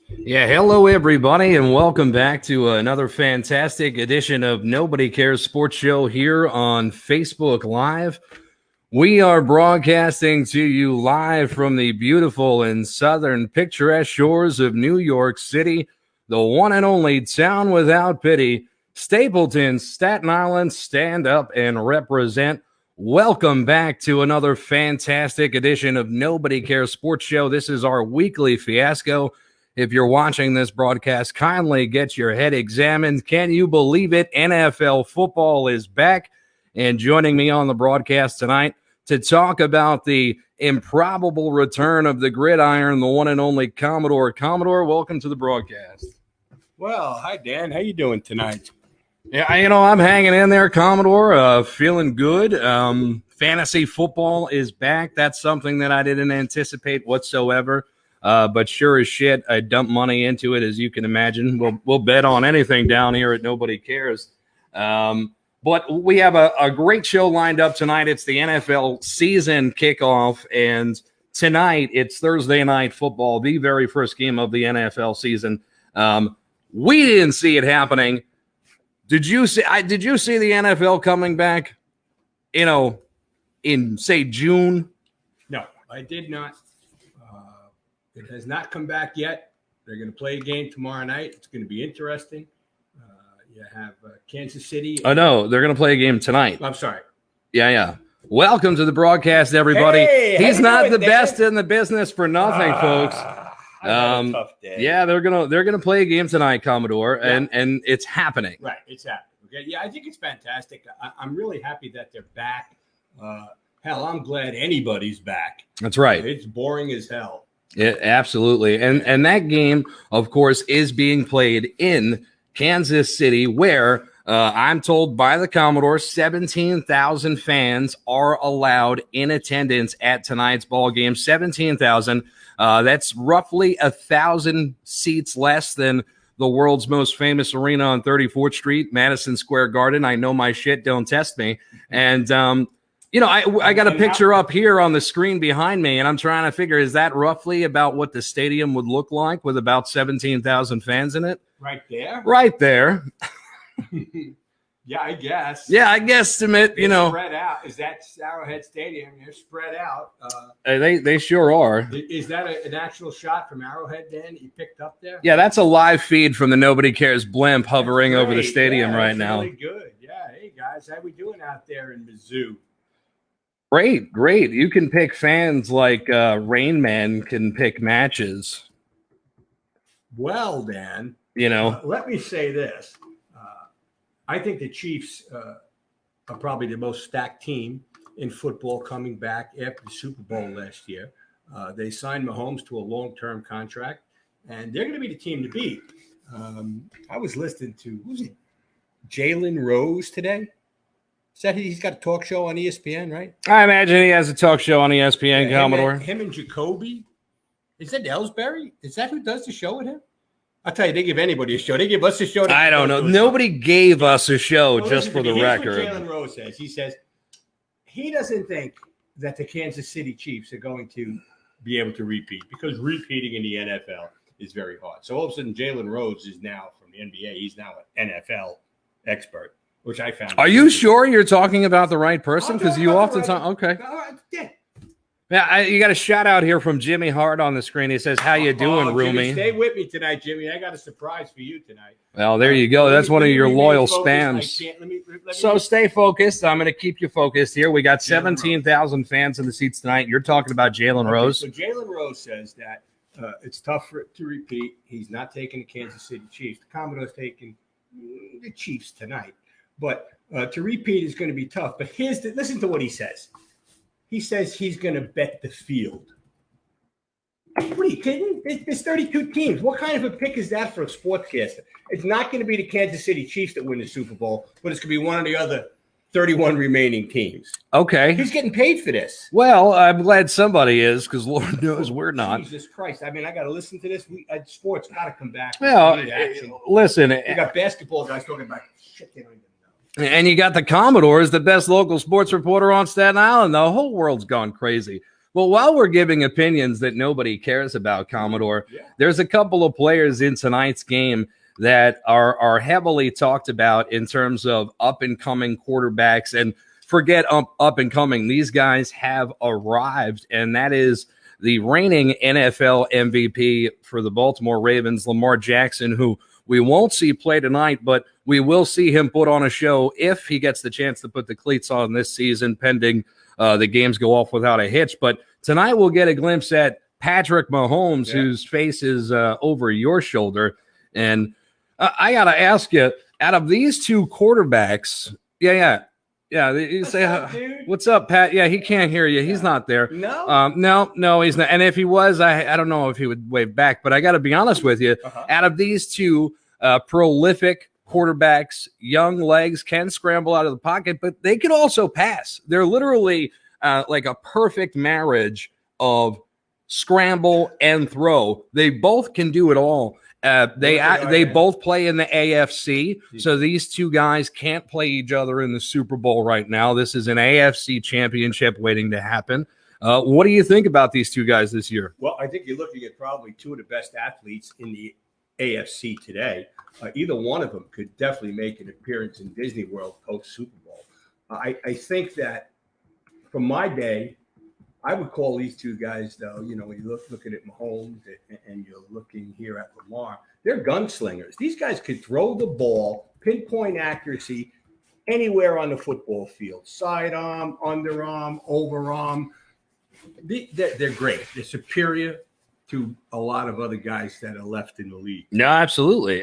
Yeah, hello everybody, and welcome back to another fantastic edition of Nobody Cares Sports Show here on Facebook Live. We are broadcasting to you live from the beautiful and southern picturesque shores of New York City, the one and only town without pity, Stapleton, Staten Island. Stand up and represent. Welcome back to another fantastic edition of Nobody Cares Sports Show. This is our weekly fiasco. If you're watching this broadcast, kindly get your head examined. Can you believe it? NFL football is back. And joining me on the broadcast tonight to talk about the improbable return of the gridiron, the one and only Commodore. Commodore, welcome to the broadcast. Well, hi, Dan. How you doing tonight? Yeah, I'm hanging in there, Commodore, feeling good. Fantasy football is back. That's something that I didn't anticipate whatsoever. But sure as shit, I dumped money into it, as you can imagine. We'll bet on anything down here at Nobody Cares. But we have a great show lined up tonight. It's the NFL season kickoff, and tonight it's Thursday night football, the very first game of the NFL season. We didn't see it happening. Did you see the NFL coming back, in, say, June? No, I did not. It has not come back yet. They're going to play a game tomorrow night. It's going to be interesting. You have Kansas City. Oh, no, they're going to play a game tonight. I'm sorry. Yeah. Welcome to the broadcast, everybody. Hey, he's not the best in the business for nothing, folks. I had a tough day. Yeah, they're gonna play a game tonight, Commodore, and it's happening. Right, it's happening. Okay, yeah, I think it's fantastic. I'm really happy that they're back. Hell, I'm glad anybody's back. That's right. It's boring as hell. Yeah, absolutely. And that game, of course, is being played in Kansas City, where I'm told by the Commodore 17,000 fans are allowed in attendance at tonight's ball game. 17,000. That's roughly 1,000 seats less than the world's most famous arena on 34th Street, Madison Square Garden. I know my shit. Don't test me. And I got a picture up here on the screen behind me, and I'm trying to figure, is that roughly about what the stadium would look like with about 17,000 fans in it? Right there? Right there. Yeah, I guess. Yeah, I guesstimate, Spread out. Is that Arrowhead Stadium? They're spread out. They sure are. Is that an actual shot from Arrowhead, Dan, that you picked up there? Yeah, that's a live feed from the Nobody Cares blimp hovering over the stadium right now. Really good. Yeah, hey, guys, how we doing out there in Mizzou? Great. You can pick fans like Rain Man can pick matches. Well, Dan, let me say this. I think the Chiefs are probably the most stacked team in football coming back after the Super Bowl last year. They signed Mahomes to a long-term contract, and they're going to be the team to beat. I was listening to, who's it, Jalen Rose today? Is that he's got a talk show on ESPN, right? I imagine he has a talk show on ESPN, Commodore. Him and Jacoby. Is that Ellsbury? Is that who does the show with him? I'll tell you, they give anybody a show. They give us a show. I don't know. Nobody gave us a show, just for the record. What Jalen Rose says. He says he doesn't think that the Kansas City Chiefs are going to be able to repeat, because repeating in the NFL is very hard. So all of a sudden, Jalen Rose is now from the NBA. He's now an NFL expert, which I found. Are you sure you're talking about the right person? Because you often talk. Okay. Yeah, you got a shout out here from Jimmy Hart on the screen. He says, "How you doing, Roomie?" Stay with me tonight, Jimmy. I got a surprise for you tonight. Well, there you go. That's one of your loyal spams. So stay focused. I'm going to keep you focused here. We got 17,000 fans in the seats tonight. You're talking about Jalen Rose. So Jalen Rose says that it's tough for it to repeat. He's not taking the Kansas City Chiefs. The Commodore's taking the Chiefs tonight. But to repeat is going to be tough. But listen to what he says. He says he's going to bet the field. What are you kidding? There's 32 teams. What kind of a pick is that for a sportscaster? It's not going to be the Kansas City Chiefs that win the Super Bowl, but it's going to be one of the other 31 remaining teams. Okay. He's getting paid for this. Well, I'm glad somebody is, because Lord knows we're not. Jesus Christ. I mean, I got to listen to this. Sports got to come back. Well, listen. You got basketball guys talking about shit they don't even know. And you got the Commodore as the best local sports reporter on Staten Island. The whole world's gone crazy. Well, while we're giving opinions that nobody cares about, Commodore, Yeah. there's a couple of players in tonight's game that are heavily talked about in terms of up and coming quarterbacks. And forget up and coming; these guys have arrived, and that is the reigning NFL MVP for the Baltimore Ravens, Lamar Jackson, who we won't see play tonight, but we will see him put on a show if he gets the chance to put the cleats on this season, pending the games go off without a hitch. But tonight we'll get a glimpse at Patrick Mahomes, whose face is over your shoulder. And I got to ask you, out of these two quarterbacks, yeah, you say, what's up, Pat? Yeah, he can't hear you. He's not there. No, he's not. And if he was, I don't know if he would wave back. But I got to be honest with you. Out of these two prolific quarterbacks, young legs, can scramble out of the pocket, but they can also pass. They're literally like a perfect marriage of scramble and throw. They both can do it all. They both play in the AFC, so these two guys can't play each other in the Super Bowl right now. This is an AFC championship waiting to happen. What do you think about these two guys this year? Well, I think you're looking at probably two of the best athletes in the AFC today. Either one of them could definitely make an appearance in Disney World post Super Bowl. I think that from my day, I would call these two guys, though, you know, when you looking at Mahomes and you're looking here at Lamar, they're gunslingers. These guys could throw the ball, pinpoint accuracy anywhere on the football field, sidearm, underarm, overarm. They're great. They're superior to a lot of other guys that are left in the league. No, absolutely.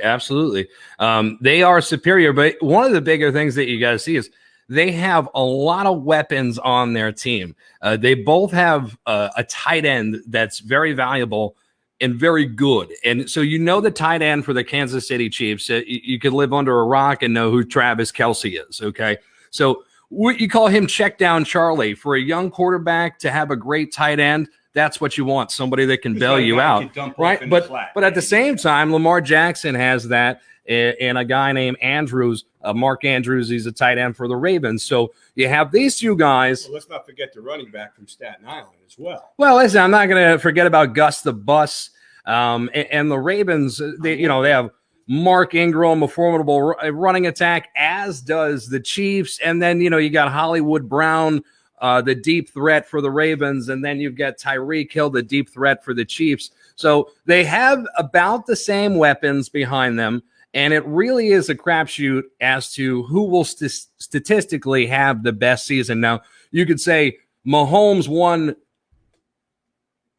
They are superior, but one of the bigger things that you got to see is they have a lot of weapons on their team. They both have a tight end that's very valuable and very good. And so you know the tight end for the Kansas City Chiefs. You could live under a rock and know who Travis Kelce is, okay? So what you call him check down Charlie. For a young quarterback to have a great tight end, that's what you want, somebody that can bail you out, right? But at the same time, Lamar Jackson has that, and a guy named Andrews, Mark Andrews, he's a tight end for the Ravens. So you have these two guys. Well, let's not forget the running back from Staten Island as well. Well, listen, I'm not going to forget about Gus the Bus, and the Ravens. They have Mark Ingram, a formidable running attack, as does the Chiefs, and then you got Hollywood Brown, the deep threat for the Ravens, and then you've got Tyreek Hill, the deep threat for the Chiefs. So they have about the same weapons behind them. And it really is a crapshoot as to who will statistically have the best season. Now, you could say Mahomes won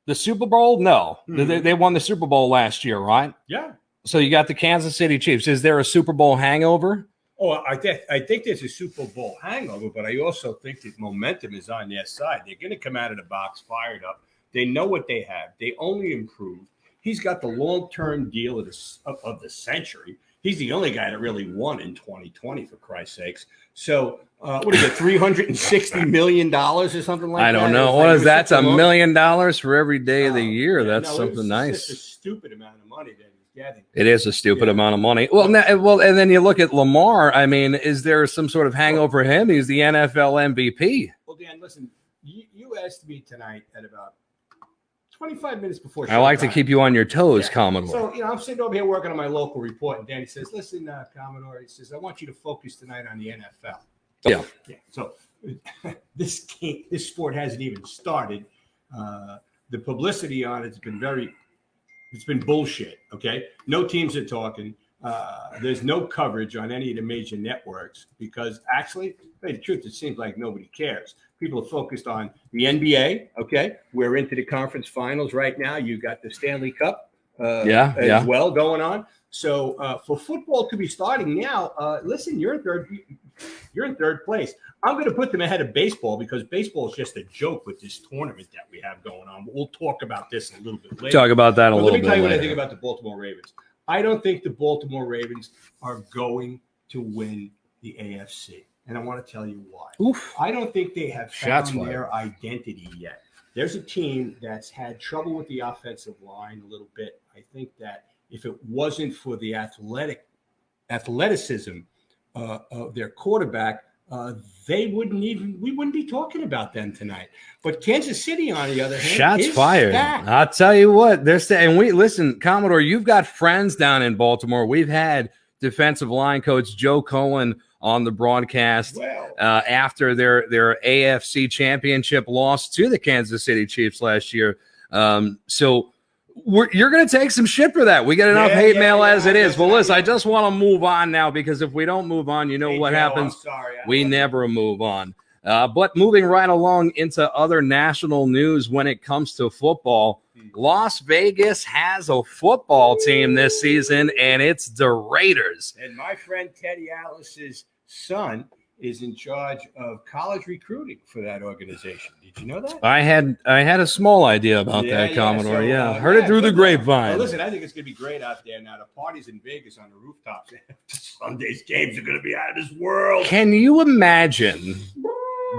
the Super Bowl. No, they won the Super Bowl last year, right? Yeah. So you got the Kansas City Chiefs. Is there a Super Bowl hangover? Oh, I think there's a Super Bowl hangover, but I also think that momentum is on their side. They're going to come out of the box fired up. They know what they have. They only improve. He's got the long-term deal of the century. He's the only guy that really won in 2020, for Christ's sakes. So, what is it, $360 million or something like that? I don't know. What is that? That's $1 million for every day of the year. That's something nice. It's a stupid amount of money that he's getting. It is a stupid amount of money. Well, and then you look at Lamar. I mean, is there some sort of hangover for him? He's the NFL MVP. Well, Dan, listen, you asked me tonight at about 25 minutes before. I like to keep you on your toes, Commodore. So, I'm sitting over here working on my local report, and Danny says, listen, Commodore, he says, I want you to focus tonight on the NFL. Yeah. So this sport hasn't even started. The publicity on it's been bullshit, okay? No teams are talking. There's no coverage on any of the major networks because actually, to tell you the truth, it seems like nobody cares. People are focused on the NBA, okay? We're into the conference finals right now. You got the Stanley Cup as well going on. So for football to be starting now, listen, you're in third place. I'm going to put them ahead of baseball because baseball is just a joke with this tournament that we have going on. But we'll talk about this a little bit later. Talk about that a little bit later. Let me tell you what I think about the Baltimore Ravens. I don't think the Baltimore Ravens are going to win the AFC. And I want to tell you why. Oof. I don't think they have found their identity yet. There's a team that's had trouble with the offensive line a little bit. I think that if it wasn't for the athleticism of their quarterback, we wouldn't be talking about them tonight. But Kansas City, on the other hand, shots is fired. stacked. I'll tell you what, they're saying. We listen, Commodore. You've got friends down in Baltimore. We've had defensive line coach Joe Cohen on the broadcast after their AFC Championship loss to the Kansas City Chiefs last year. So you're going to take some shit for that. We get enough hate mail as it is. But listen, I just want to move on now, because if we don't move on, you know what happens. We never move on. But moving right along into other national news when it comes to football, Las Vegas has a football team this season, and it's the Raiders. And my friend Teddy Atlas's son is in charge of college recruiting for that organization. Did you know that? I had a small idea about that, Commodore. So, heard it through the grapevine. Well, listen, I think it's going to be great out there. Now, the parties in Vegas on the rooftops, Sunday's games are going to be out of this world. Can you imagine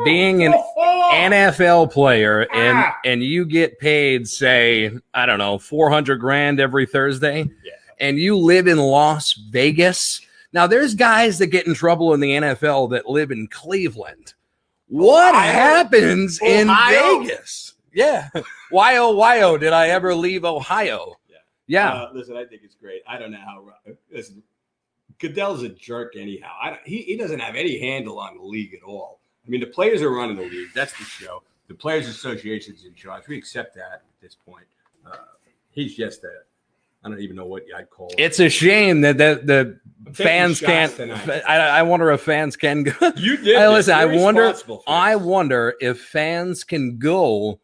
being an NFL player and you get paid, say, I don't know, $400,000 every Thursday, and you live in Las Vegas? Now, there's guys that get in trouble in the NFL that live in Cleveland. What happens in Vegas? Yeah. Why, oh, why, oh, did I ever leave Ohio? Yeah. Listen, I think it's great. I don't know how. Listen, Goodell's a jerk anyhow. He doesn't have any handle on the league at all. I mean, the players are running the league. That's the show. The Players Association's in charge. We accept that at this point. He's just I don't even know what I'd call it. It's a shame that the fans can't. I wonder if fans can go. You did. Listen, I wonder if fans can go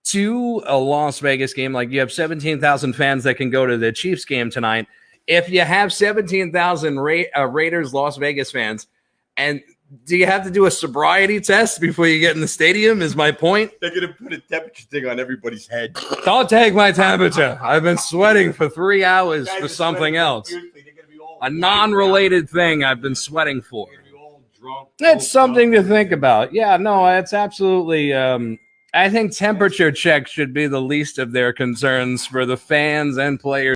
to a Las Vegas game. Like, you have 17,000 fans that can go to the Chiefs game tonight. If you have 17,000 Raiders Las Vegas fans, and do you have to do a sobriety test before you get in the stadium, is my point. They're going to put a temperature thing on everybody's head. Don't take my temperature. I've been sweating for 3 hours for something else. A non-related thing I've been sweating for. It's something to think about. Yeah, no, it's absolutely I think temperature checks should be the least of their concerns for the fans and players.